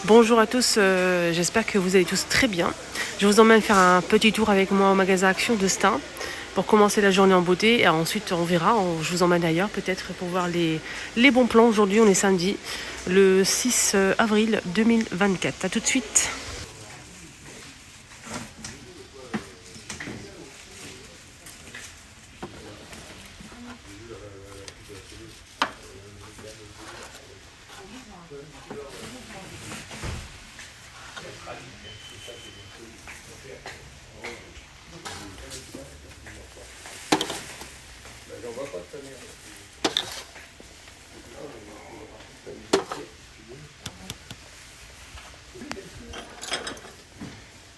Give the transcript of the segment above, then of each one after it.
Bonjour à tous, j'espère que vous allez tous très bien. Je vous emmène faire un petit tour avec moi au magasin Action de Stein pour commencer la journée en beauté et ensuite on verra, je vous emmène ailleurs peut-être pour voir les bons plans. Aujourd'hui on est samedi, le 6 avril 2024. A tout de suite.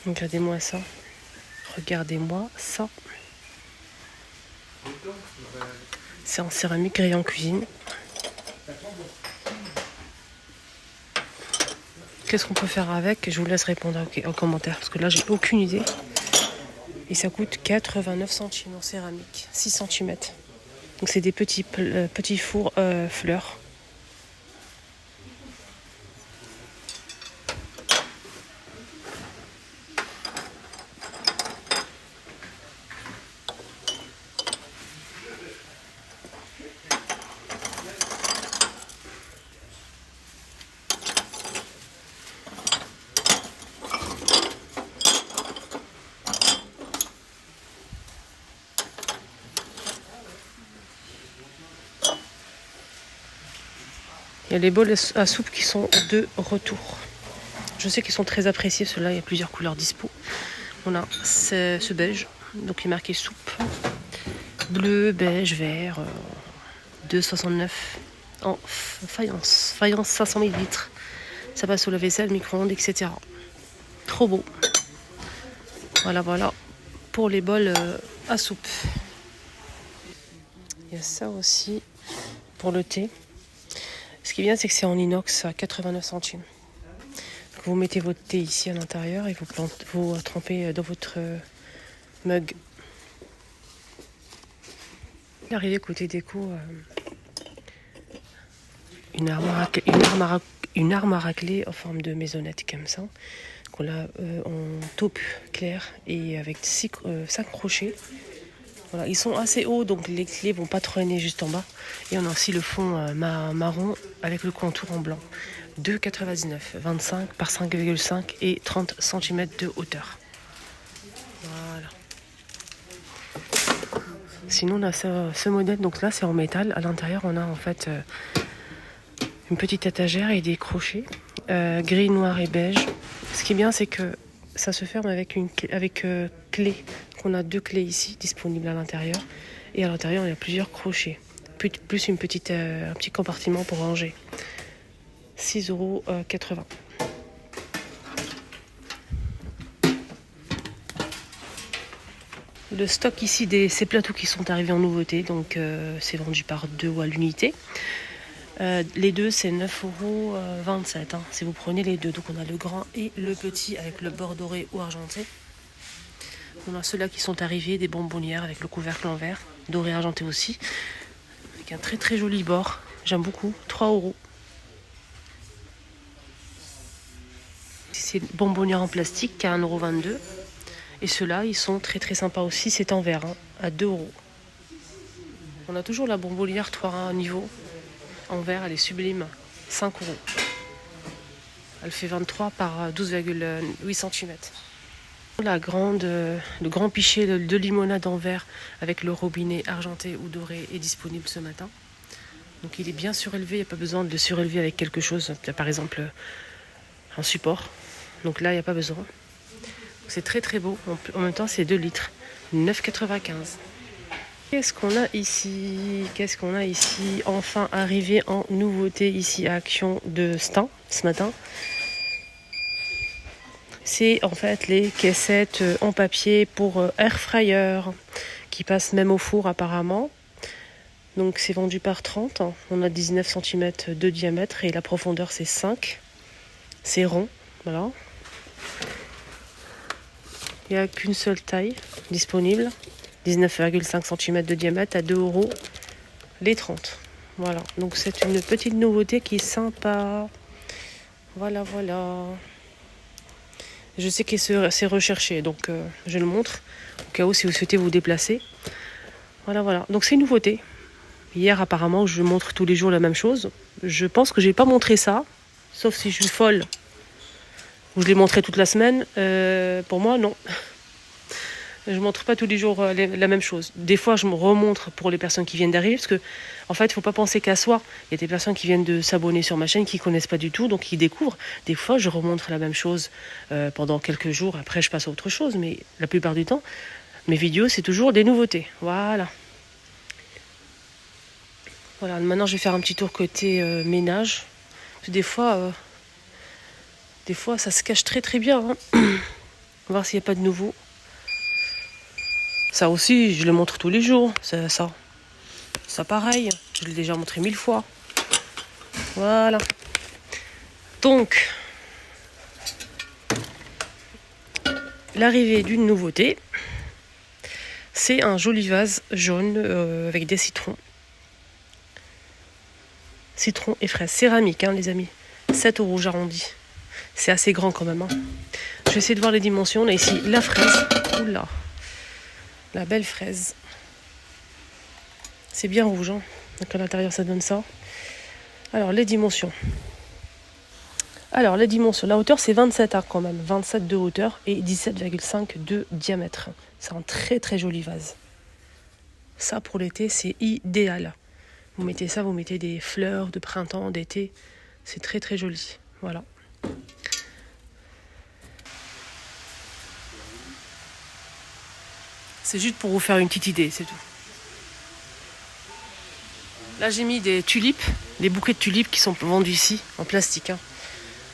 Regardez-moi ça. Regardez-moi ça. C'est en céramique grillé en cuisine. Qu'est-ce qu'on peut faire avec? Je vous laisse répondre en commentaire parce que là j'ai aucune idée. Et ça coûte 89 centimes en céramique, 6 cm. Donc c'est des petits fours fleurs. Il y a les bols à soupe qui sont de retour. Je sais qu'ils sont très appréciés, ceux-là, il y a plusieurs couleurs dispo. On a ce beige, donc il est marqué soupe. Bleu, beige, vert, 2,69 en faïence 500 ml. Ça passe au lave-vaisselle, micro-ondes, etc. Trop beau. Voilà pour les bols à soupe. Il y a ça aussi pour le thé. Ce qui est bien, c'est que c'est en inox à 89 centimes. Vous mettez votre thé ici à l'intérieur et vous trempez dans votre mug. Arrivé côté déco, une arme à racler en forme de maisonnette comme ça. Qu'on a en taupe claire et avec 5 crochets. Voilà, ils sont assez hauts, donc les clés vont pas traîner juste en bas. Et on a aussi le fond marron avec le contour en blanc. 2,99, 25 par 5,5 et 30 cm de hauteur. Voilà. Sinon on a ce modèle, donc là c'est en métal. À l'intérieur on a en fait une petite étagère et des crochets, gris, noir et beige. Ce qui est bien c'est que ça se ferme avec clé. On a 2 clés ici disponibles à l'intérieur. Et à l'intérieur, il y a plusieurs crochets. Plus un petit compartiment pour ranger. 6,80 €. Le stock ici, ces plateaux qui sont arrivés en nouveauté. Donc c'est vendu par 2 ou à l'unité. Les deux, c'est 9,27 €. Si vous prenez les deux. Donc on a le grand et le petit avec le bord doré ou argenté. On a ceux-là qui sont arrivés, des bonbonnières avec le couvercle en verre, doré argenté aussi, avec un très très joli bord. J'aime beaucoup, 3 €. C'est une bonbonnière en plastique à 1,22 €. Et ceux-là, ils sont très très sympas aussi, c'est en verre, à 2 €. On a toujours la bonbonnière 3 niveaux en verre, elle est sublime, 5 €. Elle fait 23 par 12,8 cm. Le grand pichet de limonade en verre avec le robinet argenté ou doré est disponible ce matin. Donc il est bien surélevé, il n'y a pas besoin de le surélever avec quelque chose, par exemple un support. Donc là, il n'y a pas besoin. C'est très très beau. En même temps, c'est 2 litres. 9,95 €. Qu'est-ce qu'on a ici? Enfin arrivé en nouveauté ici à Action de Stein ce matin. C'est en fait les caissettes en papier pour air fryer qui passent même au four apparemment. Donc c'est vendu par 30. On a 19 cm de diamètre et la profondeur c'est 5. C'est rond, voilà. Il n'y a qu'une seule taille disponible. 19,5 cm de diamètre à 2 € les 30. Voilà, donc c'est une petite nouveauté qui est sympa. Voilà, voilà. Je sais que c'est recherché, donc je le montre. Au cas où, si vous souhaitez vous déplacer. Voilà, voilà. Donc c'est une nouveauté. Hier, apparemment, je montre tous les jours la même chose. Je pense que j'ai pas montré ça, sauf si je suis folle. Ou je l'ai montré toute la semaine. Pour moi, non. Je montre pas tous les jours la même chose. Des fois, je me remontre pour les personnes qui viennent d'arriver, parce que, en fait, il faut pas penser qu'à soi. Il y a des personnes qui viennent de s'abonner sur ma chaîne, qui connaissent pas du tout, donc qui découvrent. Des fois, je remontre la même chose pendant quelques jours. Après, je passe à autre chose, mais la plupart du temps, mes vidéos, c'est toujours des nouveautés. Voilà. Voilà. Maintenant, je vais faire un petit tour côté ménage. Parce que des fois, ça se cache très très bien. Hein. On va voir s'il n'y a pas de nouveau. Ça aussi, je le montre tous les jours. Ça pareil, je l'ai déjà montré 1000 fois. Voilà. Donc, l'arrivée d'une nouveauté, c'est un joli vase jaune avec des citrons. Citrons et fraises. Céramique, hein, les amis. 7 € j'arrondis. C'est assez grand quand même. Hein. Je vais essayer de voir les dimensions. On a ici la fraise. Oula. La belle fraise. C'est bien rouge. Hein. Donc à l'intérieur, ça donne ça. Alors, les dimensions. La hauteur, c'est 27 hein, quand même. 27 de hauteur et 17,5 de diamètre. C'est un très très joli vase. Ça, pour l'été, c'est idéal. Vous mettez ça, vous mettez des fleurs de printemps, d'été. C'est très très joli. Voilà. C'est juste pour vous faire une petite idée, c'est tout. Là, j'ai mis des tulipes, des bouquets de tulipes qui sont vendus ici, en plastique. Hein.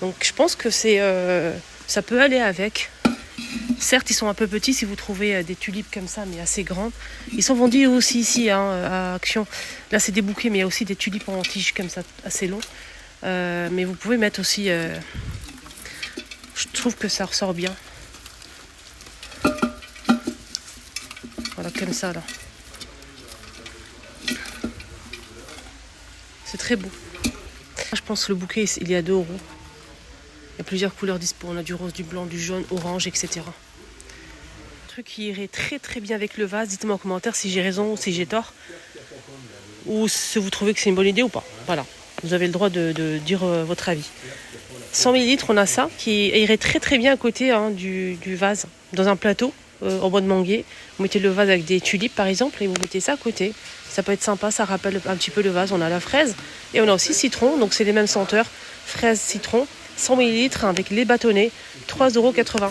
Donc, je pense que ça peut aller avec. Certes, ils sont un peu petits si vous trouvez des tulipes comme ça, mais assez grandes. Ils sont vendus aussi ici, hein, à Action. Là, c'est des bouquets, mais il y a aussi des tulipes en tige comme ça, assez longs. Mais vous pouvez mettre aussi... je trouve que ça ressort bien. Voilà, comme ça, là. C'est très beau. Je pense que le bouquet, il est à 2 €. Il y a plusieurs couleurs dispo. On a du rose, du blanc, du jaune, orange, etc. Un truc qui irait très très bien avec le vase. Dites-moi en commentaire si j'ai raison ou si j'ai tort. Ou si vous trouvez que c'est une bonne idée ou pas. Voilà. Vous avez le droit de dire votre avis. 100 ml, on a ça qui irait très très bien à côté hein, du vase. Dans un plateau en bois de manguier. Vous mettez le vase avec des tulipes par exemple et vous mettez ça à côté. Ça peut être sympa, ça rappelle un petit peu le vase. On a la fraise et on a aussi citron. Donc c'est les mêmes senteurs. Fraise, citron. 100 ml avec les bâtonnets. 3,80 €.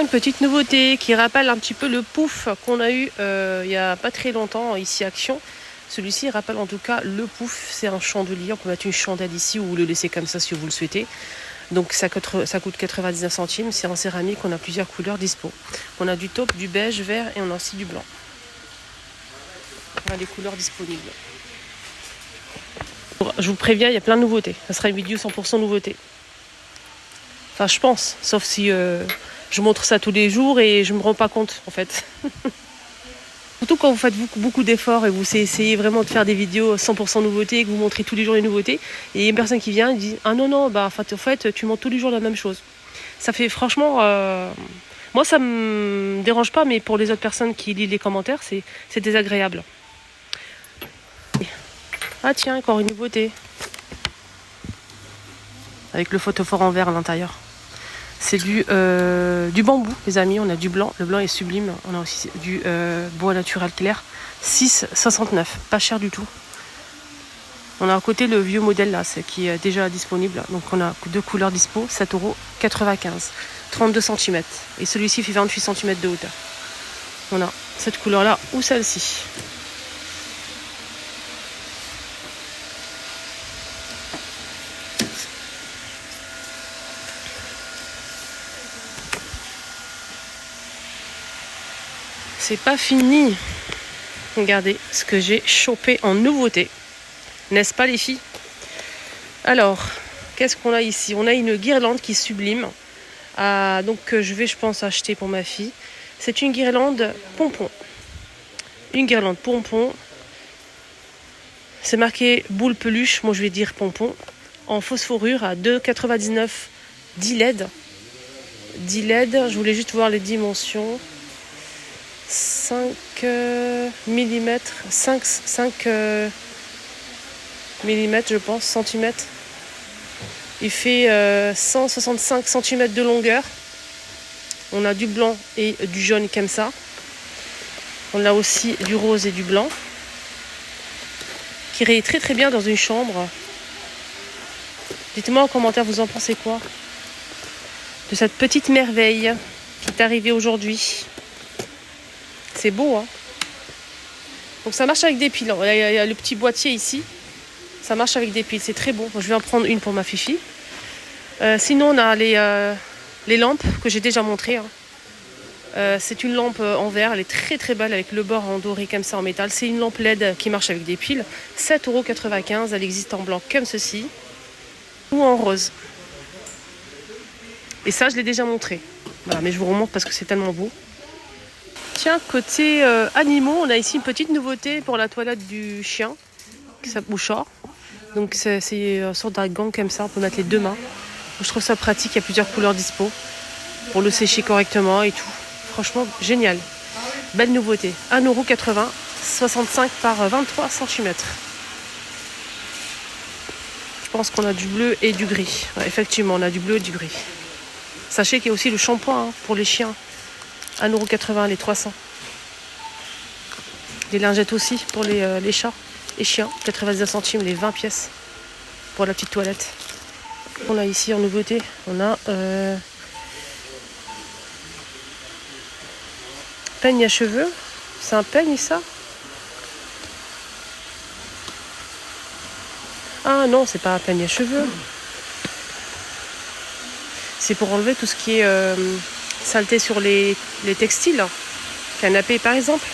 Une petite nouveauté qui rappelle un petit peu le pouf qu'on a eu il n'y a pas très longtemps ici à Action. Celui-ci rappelle en tout cas le pouf. C'est un chandelier. On peut mettre une chandelle ici ou le laisser comme ça si vous le souhaitez. Donc ça coûte 99 centimes. C'est en céramique. On a plusieurs couleurs dispo. On a du taupe, du beige, vert et on a aussi du blanc. Voilà les couleurs disponibles. Je vous préviens, il y a plein de nouveautés. Ça sera une vidéo 100% nouveauté. Enfin, je pense. Sauf si je montre ça tous les jours et je me rends pas compte, en fait. Surtout quand vous faites beaucoup d'efforts et vous essayez vraiment de faire des vidéos 100% nouveautés et que vous montrez tous les jours les nouveautés. Et il y a une personne qui vient et dit « Ah non, en fait, tu montres tous les jours la même chose. » Ça fait franchement... moi, ça me dérange pas, mais pour les autres personnes qui lisent les commentaires, c'est désagréable. Ah tiens, encore une nouveauté. Avec le photophore en verre à l'intérieur. C'est du bambou, les amis. On a du blanc. Le blanc est sublime. On a aussi du bois naturel clair. 6,69. Pas cher du tout. On a à côté le vieux modèle là, qui est déjà disponible. Donc on a 2 couleurs dispo. 7,95 €. 32 cm. Et celui-ci fait 28 cm de hauteur. On a cette couleur là ou celle-ci. C'est pas fini. Regardez ce que j'ai chopé en nouveauté. N'est-ce pas les filles? Alors, qu'est-ce qu'on a ici? On a une guirlande qui est sublime. Donc je vais, je pense, acheter pour ma fille. C'est une guirlande pompon. Une guirlande pompon. C'est marqué boule peluche. Moi, je vais dire pompon. en phosphorure à 2,99 10 LED. 10 LED, je voulais juste voir les dimensions. 5 mm, 5 mm je pense, centimètres. Il fait 165 cm de longueur. On a du blanc et du jaune comme ça. On a aussi du rose et du blanc. Qui irait très très bien dans une chambre. Dites-moi en commentaire, vous en pensez quoi de cette petite merveille qui est arrivée aujourd'hui. C'est beau, hein. Donc ça marche avec des piles. Il y a le petit boîtier ici. Ça marche avec des piles, c'est très beau. Je vais en prendre une pour ma fifi. Sinon, on a les lampes que j'ai déjà montrées. Hein. C'est une lampe en verre, elle est très très belle avec le bord en doré comme ça en métal. C'est une lampe LED qui marche avec des piles. 7,95 €, elle existe en blanc comme ceci. Ou en rose. Et ça, je l'ai déjà montré. Voilà, mais je vous remonte parce que c'est tellement beau. Tiens, côté animaux, on a ici une petite nouveauté pour la toilette du chien, qui s'appelle Bouchard. Donc c'est une sorte d'un gant comme ça, on peut mettre les deux mains. Je trouve ça pratique, il y a plusieurs couleurs dispo pour le sécher correctement et tout. Franchement, génial. Belle nouveauté. 1,80 €, 65 par 23 cm. Je pense qu'on a du bleu et du gris. Ouais, effectivement, on a du bleu et du gris. Sachez qu'il y a aussi le shampoing pour les chiens. 1,80 € les 300. Des lingettes aussi pour les chats et chiens. 99 centimes les 20 pièces pour la petite toilette. On a ici en nouveauté, on a peigne à cheveux. C'est un peigne ça? Ah non, c'est pas un peigne à cheveux. C'est pour enlever tout ce qui est saleté sur les textiles. Canapé par exemple.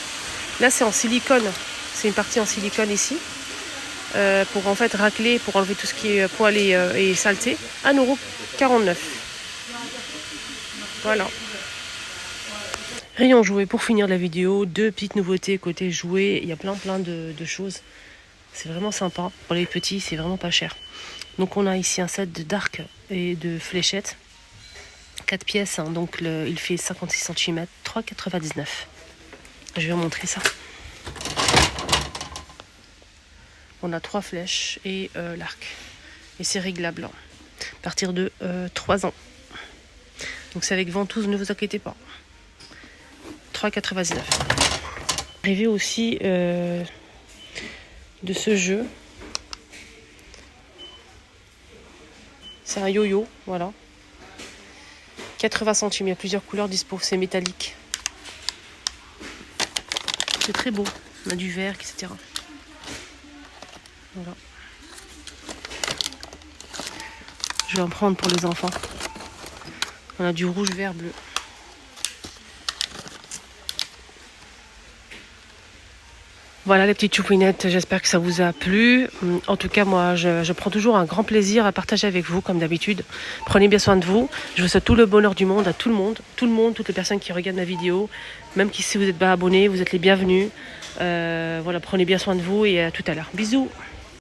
Là c'est en silicone. C'est une partie en silicone ici. Pour en fait racler, pour enlever tout ce qui est poil et saleté. 1,49 €. Voilà. Rayon jouets pour finir la vidéo. Deux petites nouveautés côté jouets. Il y a plein de choses. C'est vraiment sympa. Pour les petits, c'est vraiment pas cher. Donc on a ici un set d'arcs et de fléchettes. 4 pièces, hein, donc il fait 56 cm, 3,99 €. Je vais vous montrer ça. On a 3 flèches et l'arc. Et c'est réglable, hein, à partir de 3 ans. Donc c'est avec ventouse, ne vous inquiétez pas. 3,99 €. Arrivé aussi de ce jeu. C'est un yo-yo, voilà. 80 centimes, il y a plusieurs couleurs dispo, c'est métallique. C'est très beau, on a du vert, etc. Voilà. Je vais en prendre pour les enfants. On a du rouge, vert, bleu. Voilà les petites choupouinettes, j'espère que ça vous a plu. En tout cas, moi, je prends toujours un grand plaisir à partager avec vous, comme d'habitude. Prenez bien soin de vous. Je vous souhaite tout le bonheur du monde à tout le monde, toutes les personnes qui regardent ma vidéo. Même si vous n'êtes pas abonnés, vous êtes les bienvenus. Voilà, prenez bien soin de vous et à tout à l'heure. Bisous.